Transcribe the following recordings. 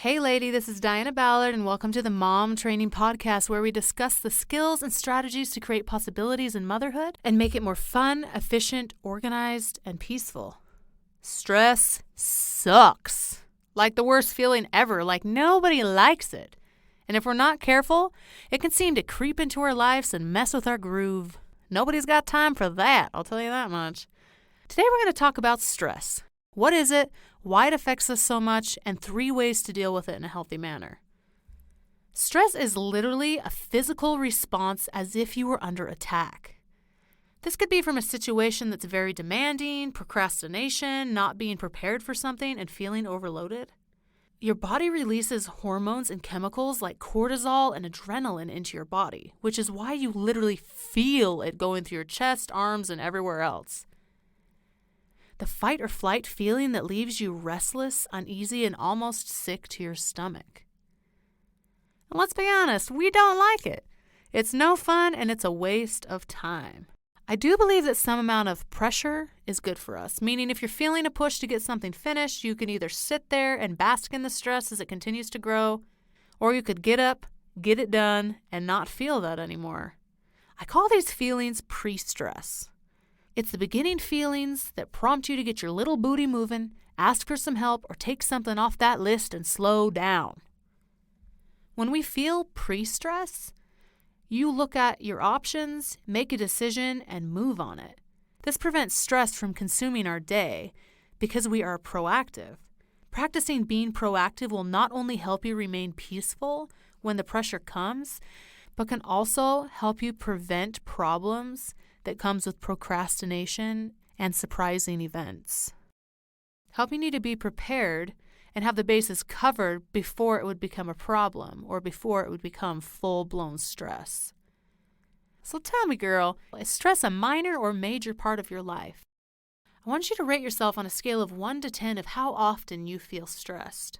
Hey lady, this is Diana Ballard and welcome to the Mom Training Podcast where we discuss the skills and strategies to create possibilities in motherhood and make it more fun, efficient, organized, and peaceful. Stress sucks. Like the worst feeling ever, like nobody likes it. And if we're not careful, it can seem to creep into our lives and mess with our groove. Nobody's got time for that, I'll tell you that much. Today we're going to talk about stress. What is it, why it affects us so much, and 3 ways to deal with it in a healthy manner. Stress is literally a physical response as if you were under attack. This could be from a situation that's very demanding, procrastination, not being prepared for something, and feeling overloaded. Your body releases hormones and chemicals like cortisol and adrenaline into your body, which is why you literally feel it going through your chest, arms, and everywhere else. The fight or flight feeling that leaves you restless, uneasy, and almost sick to your stomach. And let's be honest, we don't like it. It's no fun and it's a waste of time. I do believe that some amount of pressure is good for us, meaning if you're feeling a push to get something finished, you can either sit there and bask in the stress as it continues to grow, or you could get up, get it done, and not feel that anymore. I call these feelings pre-stress. It's the beginning feelings that prompt you to get your little booty moving, ask for some help, or take something off that list and slow down. When we feel pre-stress, you look at your options, make a decision, and move on it. This prevents stress from consuming our day because we are proactive. Practicing being proactive will not only help you remain peaceful when the pressure comes, but can also help you prevent problems that comes with procrastination and surprising events. Helping you to be prepared and have the bases covered before it would become a problem or before it would become full-blown stress. So tell me, girl, is stress a minor or major part of your life? I want you to rate yourself on a scale of 1 to 10 of how often you feel stressed.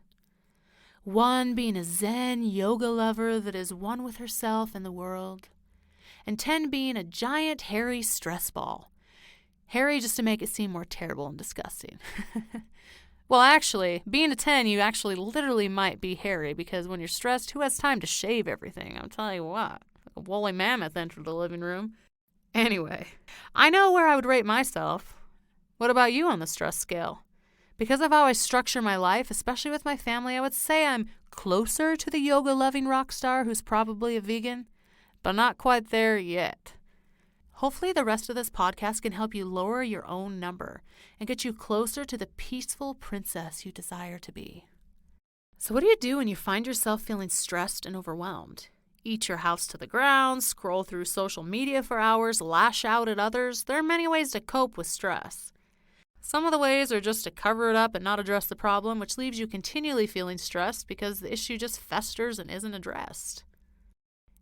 1 being a Zen yoga lover that is one with herself and the world, and 10 being a giant, hairy stress ball. Hairy just to make it seem more terrible and disgusting. Well, actually, being a 10, you actually literally might be hairy because when you're stressed, who has time to shave everything? I'm telling you what, a woolly mammoth entered the living room. Anyway, I know where I would rate myself. What about you on the stress scale? Because of how I structure my life, especially with my family, I would say I'm closer to the yoga-loving rock star who's probably a vegan, but not quite there yet. Hopefully the rest of this podcast can help you lower your own number and get you closer to the peaceful princess you desire to be. So what do you do when you find yourself feeling stressed and overwhelmed? Eat your house to the ground, scroll through social media for hours, lash out at others? There are many ways to cope with stress. Some of the ways are just to cover it up and not address the problem, which leaves you continually feeling stressed because the issue just festers and isn't addressed.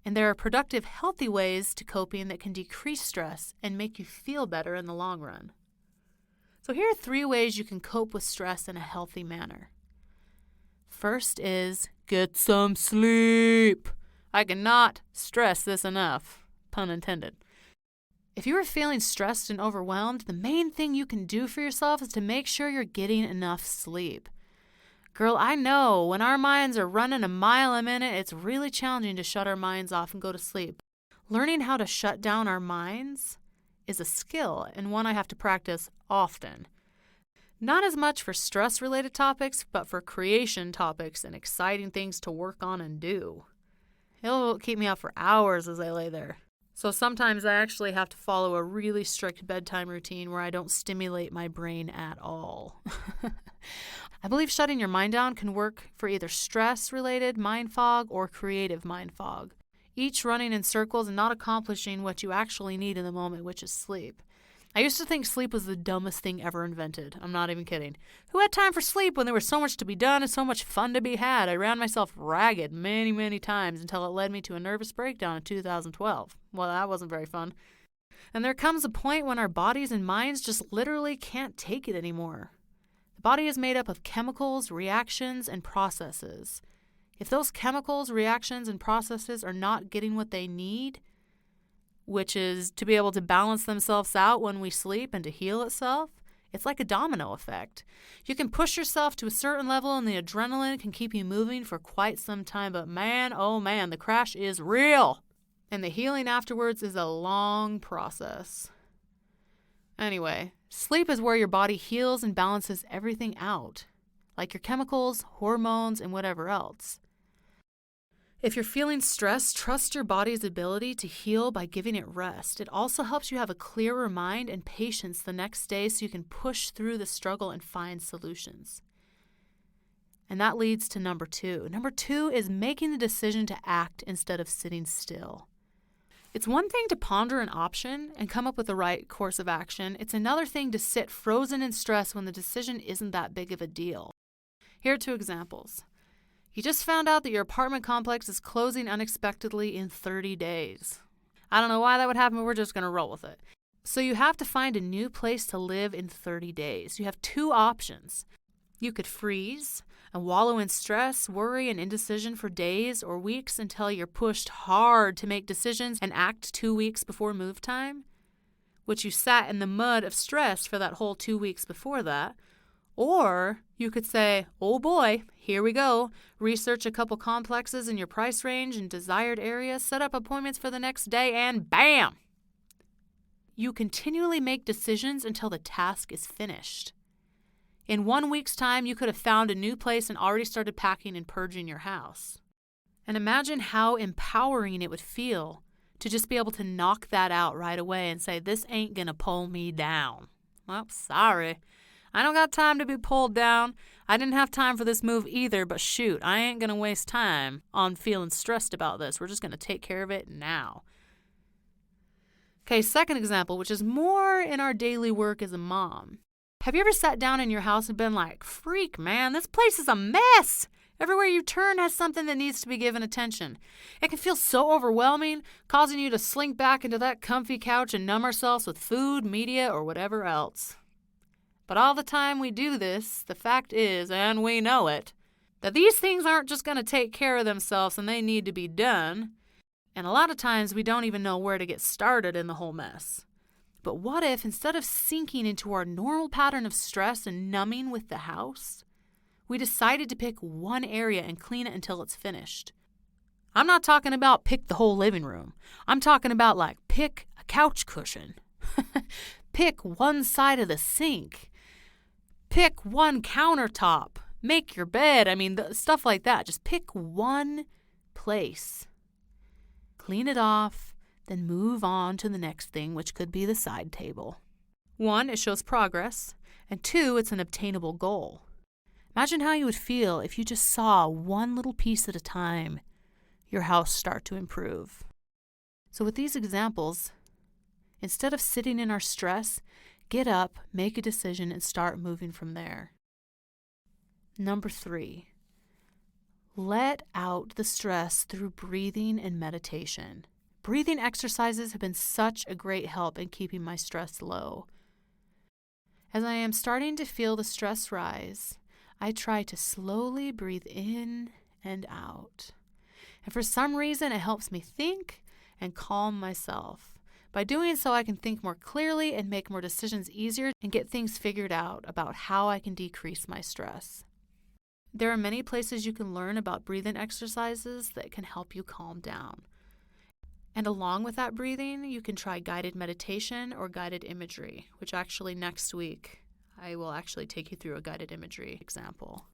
And there are productive, healthy ways to coping that can decrease stress and make you feel better in the long run. So here are 3 ways you can cope with stress in a healthy manner. First is get some sleep. I cannot stress this enough, pun intended. If you are feeling stressed and overwhelmed, the main thing you can do for yourself is to make sure you're getting enough sleep. Girl, I know when our minds are running a mile a minute, it's really challenging to shut our minds off and go to sleep. Learning how to shut down our minds is a skill and one I have to practice often. Not as much for stress-related topics, but for creation topics and exciting things to work on and do. It'll keep me up for hours as I lay there. So sometimes I actually have to follow a really strict bedtime routine where I don't stimulate my brain at all. I believe shutting your mind down can work for either stress-related mind fog or creative mind fog, each running in circles and not accomplishing what you actually need in the moment, which is sleep. I used to think sleep was the dumbest thing ever invented. I'm not even kidding. Who had time for sleep when there was so much to be done and so much fun to be had? I ran myself ragged many, many times until it led me to a nervous breakdown in 2012. Well, that wasn't very fun. And there comes a point when our bodies and minds just literally can't take it anymore. The body is made up of chemicals, reactions, and processes. If those chemicals, reactions, and processes are not getting what they need, which is to be able to balance themselves out when we sleep and to heal itself, It's like a domino effect. You can push yourself to a certain level and the adrenaline can keep you moving for quite some time, but man, oh man, the crash is real. And the healing afterwards is a long process. Anyway, sleep is where your body heals and balances everything out, like your chemicals, hormones, and whatever else. If you're feeling stressed, trust your body's ability to heal by giving it rest. It also helps you have a clearer mind and patience the next day so you can push through the struggle and find solutions. And that leads to number 2. Number 2 is making the decision to act instead of sitting still. It's one thing to ponder an option and come up with the right course of action. It's another thing to sit frozen in stress when the decision isn't that big of a deal. Here are 2 examples. You just found out that your apartment complex is closing unexpectedly in 30 days. I don't know why that would happen, but we're just going to roll with it. So you have to find a new place to live in 30 days. You have 2 options. You could freeze and wallow in stress, worry, and indecision for days or weeks until you're pushed hard to make decisions and act 2 weeks before move time, which you sat in the mud of stress for that whole 2 weeks before that. Or you could say, oh boy, here we go. Research a couple complexes in your price range and desired area, set up appointments for the next day, and bam! You continually make decisions until the task is finished. In 1 week's time, you could have found a new place and already started packing and purging your house. And imagine how empowering it would feel to just be able to knock that out right away and say, this ain't gonna pull me down. Well, sorry. I don't got time to be pulled down. I didn't have time for this move either, but shoot, I ain't gonna waste time on feeling stressed about this. We're just gonna take care of it now. Okay, second example, which is more in our daily work as a mom. Have you ever sat down in your house and been like, freak, man, this place is a mess. Everywhere you turn has something that needs to be given attention. It can feel so overwhelming, causing you to slink back into that comfy couch and numb ourselves with food, media, or whatever else. But all the time we do this, the fact is, and we know it, that these things aren't just going to take care of themselves and they need to be done. And a lot of times we don't even know where to get started in the whole mess. But what if, instead of sinking into our normal pattern of stress and numbing with the house, we decided to pick one area and clean it until it's finished? I'm not talking about pick the whole living room. I'm talking about like pick a couch cushion. Pick one side of the sink. Pick one countertop. Make your bed. Stuff like that. Just pick one place. Clean it off. Then move on to the next thing, which could be the side table. 1, it shows progress, and 2, it's an obtainable goal. Imagine how you would feel if you just saw one little piece at a time your house start to improve. So with these examples, instead of sitting in our stress, get up, make a decision, and start moving from there. Number 3, let out the stress through breathing and meditation. Breathing exercises have been such a great help in keeping my stress low. As I am starting to feel the stress rise, I try to slowly breathe in and out. And for some reason, it helps me think and calm myself. By doing so, I can think more clearly and make more decisions easier and get things figured out about how I can decrease my stress. There are many places you can learn about breathing exercises that can help you calm down. And along with that breathing, you can try guided meditation or guided imagery, which actually next week, I will actually take you through a guided imagery example.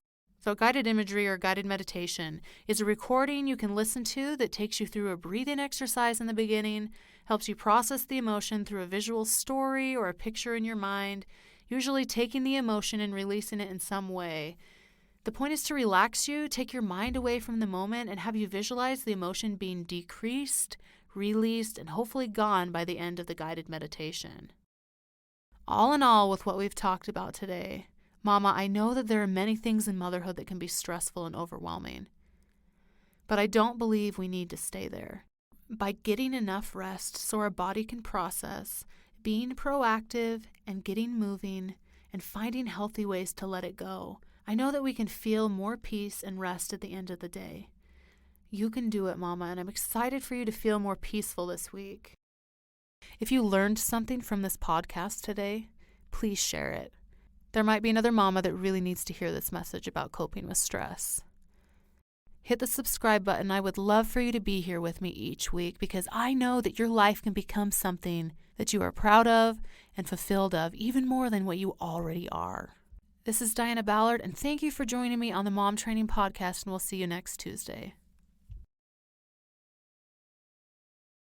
So guided imagery or guided meditation is a recording you can listen to that takes you through a breathing exercise in the beginning, helps you process the emotion through a visual story or a picture in your mind, usually taking the emotion and releasing it in some way. The point is to relax you, take your mind away from the moment, and have you visualize the emotion being decreased, released, and hopefully gone by the end of the guided meditation. All in all, with what we've talked about today, Mama, I know that there are many things in motherhood that can be stressful and overwhelming. But I don't believe we need to stay there. By getting enough rest so our body can process, being proactive and getting moving, and finding healthy ways to let it go, I know that we can feel more peace and rest at the end of the day. You can do it, Mama, and I'm excited for you to feel more peaceful this week. If you learned something from this podcast today, please share it. There might be another mama that really needs to hear this message about coping with stress. Hit the subscribe button. I would love for you to be here with me each week because I know that your life can become something that you are proud of and fulfilled of, even more than what you already are. This is Diana Ballard, and thank you for joining me on the Mom Training Podcast, and we'll see you next Tuesday.